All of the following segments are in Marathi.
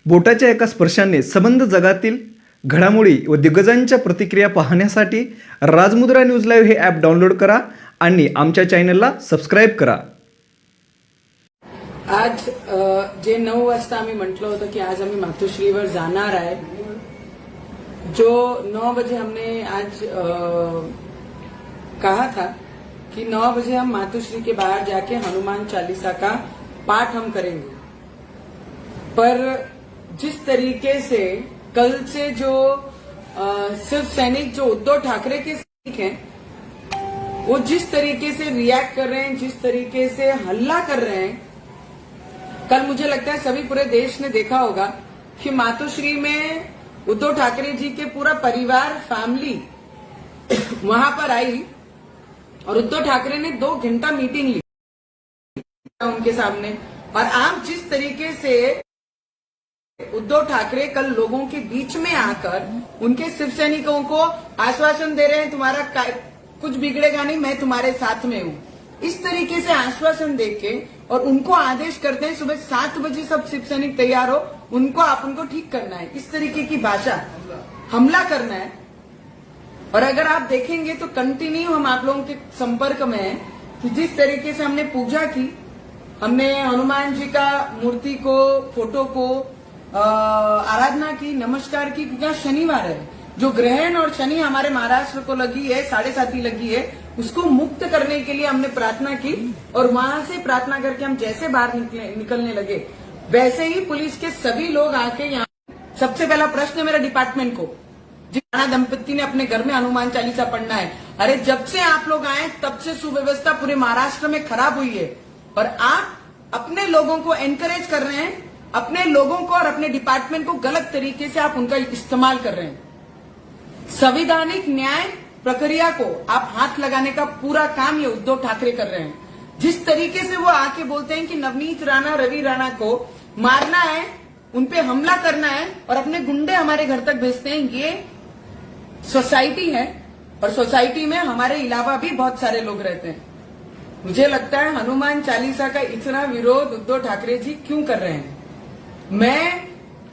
बोटाच्या एका स्पर्शाने संबंध जगातील घडामोडी व दिग्गजांच्या प्रतिक्रिया पाहण्यासाठी राजमुद्रा न्यूज लाईव्ह हे ॲप डाउनलोड करा आणि आमच्या चॅनलला सबस्क्राईब करा. आज जे 9 वाजता आम्ही म्हटलं होतं की आज आम्ही मातोश्रीवर जाणार आहे. जो 9 बजे हमने आज कहा था कि 9 बजे हम मातोश्री के बाहर जाके हनुमान चालीसा का पाठ हम करेंगे. पर जिस तरीके से कल से जो सिर्फ सैनिक जो उद्धव ठाकरे के सैनिक हैं वो जिस तरीके से रिएक्ट कर रहे हैं, जिस तरीके से हल्ला कर रहे हैं, कल मुझे लगता है सभी पूरे देश ने देखा होगा कि मातोश्री में उद्धव ठाकरे जी के पूरा परिवार फैमिली वहां पर आई और उद्धव ठाकरे ने 2 घंटा मीटिंग ली उनके सामने. और आप जिस तरीके से उद्धव ठाकरे कल लोगों के बीच में आकर उनके शिव सैनिकों को आश्वासन दे रहे हैं, तुम्हारा कुछ बिगड़ेगा नहीं, मैं तुम्हारे साथ में हूं, इस तरीके से आश्वासन देके और उनको आदेश करते हैं सुबह 7 बजे सब शिव सैनिक तैयार हो, उनको आप उनको ठीक करना है, इस तरीके की भाषा हमला करना है. और अगर आप देखेंगे तो कंटिन्यू हम आप लोगों के संपर्क में हैं कि जिस तरीके से हमने पूजा की, हमने हनुमान जी का मूर्ति को, फोटो को आराधना की, नमस्कार की, क्योंकि आज शनिवार है. जो ग्रहण और शनि हमारे महाराष्ट्र को लगी है, 7.5 लगी है, उसको मुक्त करने के लिए हमने प्रार्थना की. और वहां से प्रार्थना करके हम जैसे बाहर निकलने लगे वैसे ही पुलिस के सभी लोग आके यहाँ. सबसे पहला प्रश्न मेरा डिपार्टमेंट को, जिस राणा दंपति ने अपने घर में हनुमान चालीसा पढ़ना है, अरे जब से आप लोग आए तब से सुव्यवस्था पूरे महाराष्ट्र में खराब हुई है और आप अपने लोगों को एनकरेज कर रहे हैं, अपने लोगों को और अपने डिपार्टमेंट को गलत तरीके से आप उनका इस्तेमाल कर रहे हैं. संवैधानिक न्याय प्रक्रिया को आप हाथ लगाने का पूरा काम ये उद्धव ठाकरे कर रहे हैं. जिस तरीके से वो आके बोलते हैं कि नवनीत राणा, रवि राणा को मारना है, उनपे हमला करना है और अपने गुंडे हमारे घर तक भेजते हैं, ये सोसाइटी है और सोसाइटी में हमारे अलावा भी बहुत सारे लोग रहते हैं. मुझे लगता है हनुमान चालीसा का इतना विरोध उद्धव ठाकरे जी क्यों कर रहे हैं. मैं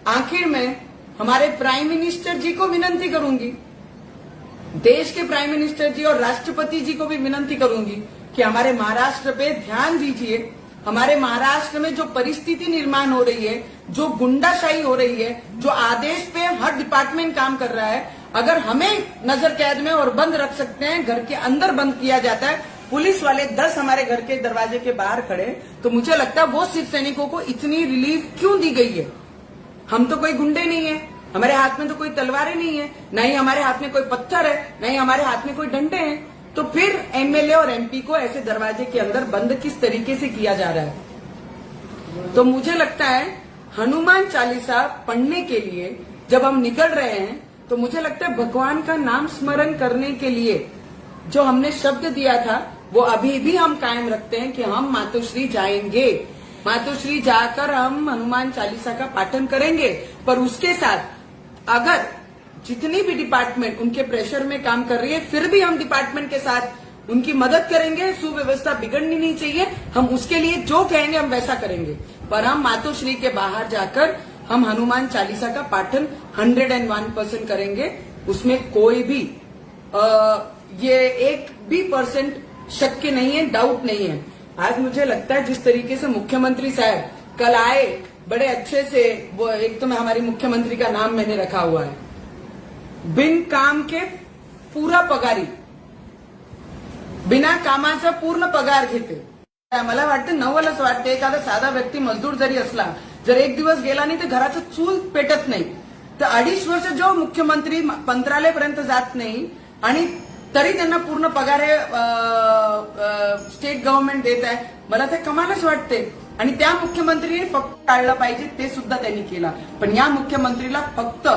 आखिर में हमारे प्राइम मिनिस्टर जी को विनती करूंगी, देश के प्राइम मिनिस्टर जी और राष्ट्रपति जी को भी विनती करूंगी कि हमारे महाराष्ट्र पे ध्यान दीजिए. हमारे महाराष्ट्र में जो परिस्थिति निर्माण हो रही है, जो गुंडाशाही हो रही है, जो आदेश पे हर डिपार्टमेंट काम कर रहा है, अगर हमें नजर कैद में और बंद रख सकते हैं, घर के अंदर बंद किया जाता है, पुलिस वाले 10 हमारे घर के दरवाजे के बाहर खड़े, तो मुझे लगता है वो शिव सैनिकों को इतनी रिलीफ क्यों दी गई है. हम तो कोई गुंडे नहीं है, हमारे हाथ में तो कोई तलवारें नहीं है, न ही हमारे हाथ में कोई पत्थर है, न ही हमारे हाथ में कोई डंडे हैं. तो फिर एमएलए और एमपी को ऐसे दरवाजे के अंदर बंद किस तरीके से किया जा रहा है. तो मुझे लगता है हनुमान चालीसा पढ़ने के लिए जब हम निकल रहे हैं तो मुझे लगता है भगवान का नाम स्मरण करने के लिए जो हमने शब्द दिया था वो अभी भी हम कायम रखते हैं कि हम मातोश्री जाएंगे. मातोश्री जाकर हम हनुमान चालीसा का पाठन करेंगे. पर उसके साथ अगर जितनी भी डिपार्टमेंट उनके प्रेशर में काम कर रही है, फिर भी हम डिपार्टमेंट के साथ उनकी मदद करेंगे. सुव्यवस्था बिगड़नी नहीं चाहिए, हम उसके लिए जो कहेंगे हम वैसा करेंगे. पर हम मातोश्री के बाहर जाकर हम हनुमान चालीसा का पाठन 101% करेंगे. उसमें कोई भी ये 1 भी % शक्य नहीं है, डाउट नहीं है. आज मुझे लगता है जिस तरीके से मुख्यमंत्री साहब कल आए बड़े अच्छे से, वो एक तो मैं हमारी मुख्यमंत्री का नाम मैंने रखा हुआ है, बिन काम के पूरा पगारी, बिना कामाचा पूर्ण पगार घेते. मला वाटतं नवलच वाटते एखादा साधा व्यक्ती मजदूर जरी असला, जर एक दिवस गेला नाही तर घराचं चूल पेटत नाही, तर 2.5 वर्ष जो मुख्यमंत्री मंत्रालयापर्यंत जात नाही आणि तरी त्यांना पूर्ण पगार हे स्टेट गव्हर्नमेंट देत आहे. मला ते कमालच वाटते. आणि त्या मुख्यमंत्रीने फक्त टाळलं पाहिजे, ते सुद्धा त्यांनी केला. पण या मुख्यमंत्रीला फक्त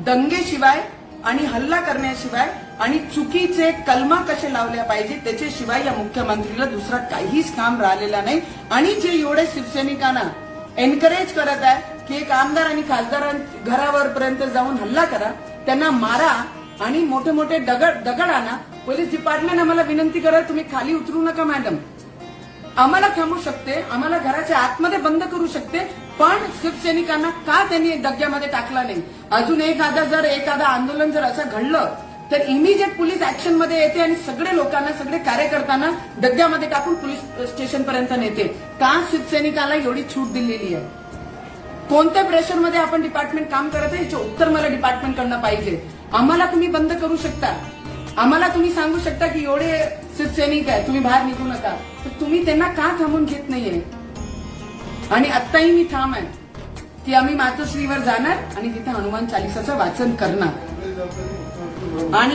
दंगेशिवाय आणि हल्ला करण्याशिवाय आणि चुकीचे कलमा कसे लावल्या पाहिजे त्याच्याशिवाय या मुख्यमंत्रीला दुसरा काहीच काम राहिलेला नाही. आणि जे एवढे शिवसैनिकांना एनकरेज करत आहे की एक आमदार आणि खासदार घरावरपर्यंत जाऊन हल्ला करा, त्यांना मारा आणि मोठे मोठे दगड आणा. पोलीस डिपार्टमेंट आम्हाला विनंती करत, तुम्ही खाली उतरू नका मॅडम, आम्हाला थांबू शकते, आम्हाला घराच्या आतमध्ये बंद करू शकते, पण शिवसैनिकांना का त्यांनी डग्यामध्ये टाकला नाही? अजून एखादा आंदोलन जर असं घडलं तर इमिजिएट पोलीस ऍक्शन मध्ये येते आणि सगळे लोकांना, सगळे कार्यकर्त्यांना डग्यामध्ये टाकून पोलीस स्टेशन पर्यंत नेते. का शिवसैनिकाला एवढी छूट दिलेली आहे? कोणत्या प्रेशरमध्ये आपण डिपार्टमेंट काम करत आहे याचे उत्तर मला डिपार्टमेंट कडनं पाहिजे. आम्हाला तुम्ही बंद करू शकता, आम्हाला तुम्ही सांगू शकता की एवढे शिवसैनिक आहे, तुम्ही बाहेर निघू नका, तर तुम्ही त्यांना का थांबून घेत नाहीये? आणि आत्ताही मी ठाम आहे की आम्ही मातोश्रीवर जाणार आणि तिथे हनुमान चालिसाचं वाचन करणार. आणि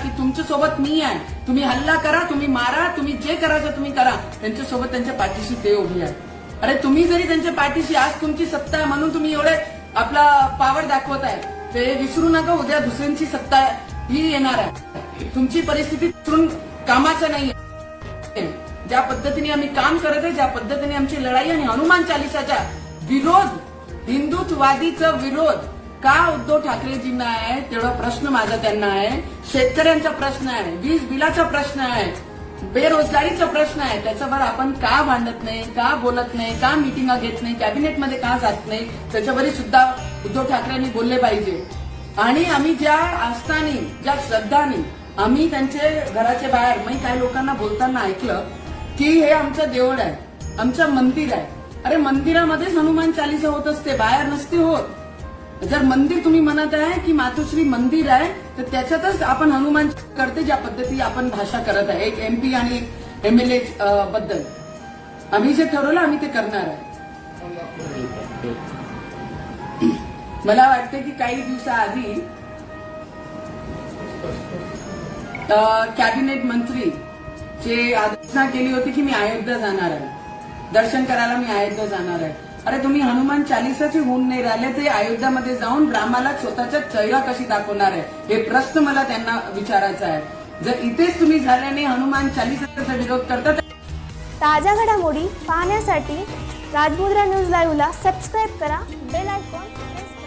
की तुमच्या सोबत मी आहे, तुम्ही हल्ला करा, तुम्ही मारा, तुम्ही जे करायचं तुम्ही करा, त्यांच्यासोबत त्यांच्या पाठीशी ते उभी आहे. अरे तुम्ही जरी त्यांच्या पाठीशी, आज तुमची सत्ता आहे म्हणून तुम्ही एवढे आपला पॉवर दाखवत आहे, ते विसरू नका उद्या दुसऱ्यांची सत्ता ही येणार आहे. तुमची परिस्थिती विसरून कामाचं नाही. ज्या पद्धतीने आम्ही काम करत आहे, ज्या पद्धतीने आमची लढाई आणि हनुमान चालिसाचा विरोध, हिंदुत्ववादीचा विरोध का उद्धव ठाकरेजींना आहे तेवढा प्रश्न माझा त्यांना आहे. शेतकऱ्यांचा प्रश्न आहे, वीज बिलाचा प्रश्न आहे, बेरोजगारीचा प्रश्न आहे. त्याच्यावर आपण का भांडत नाही, का बोलत नाही, का मिटिंगा घेत नाही, कॅबिनेटमध्ये का जात नाही, त्याच्यावरही सुद्धा उद्धव ठाकरेंनी बोलले पाहिजे. आणि आम्ही ज्या आस्थानी, ज्या श्रद्धानी आम्ही त्यांचे घराच्या बाहेर, मी काही लोकांना बोलताना ऐकलं की हे आमचं देऊळ आहे, आमचं मंदिर आहे. अरे मंदिरामध्येच हनुमान चालिसा होत असते, बाहेर नसते होत. जर मंदिर तुम्ही म्हणत आहे की मातोश्री मंदिर आहे, तर त्याच्यातच आपण हनुमान करते, ज्या पद्धती आपण भाषा करत आहे एक MP आणि MLA बद्दल. आम्ही जे ठरवलं आम्ही ते करणार आहे. मला वाटते की काही दिवसाआधी कॅबिनेट मंत्री जे आदेशना केली होती की मी अयोध्या जाणार आहे, दर्शन करायला मी अयोध्या जाणार आहे. अरे तुम्ही हनुमान चालिसाचे होऊन नाही राहिले, ते अयोध्यामध्ये जाऊन रामाला स्वतःच्या चेहरा कशी दाखवणार आहे, हे प्रश्न मला त्यांना विचारायचा आहे. जर इथेच तुम्ही झाल्याने हनुमान चालिसाचा विरोध करतात. ताज्या घडामोडी पाहण्यासाठी राजमुद्रा न्यूज लाईव्हला सबस्क्राईब करा, बेल आयकॉन प्रेस करा.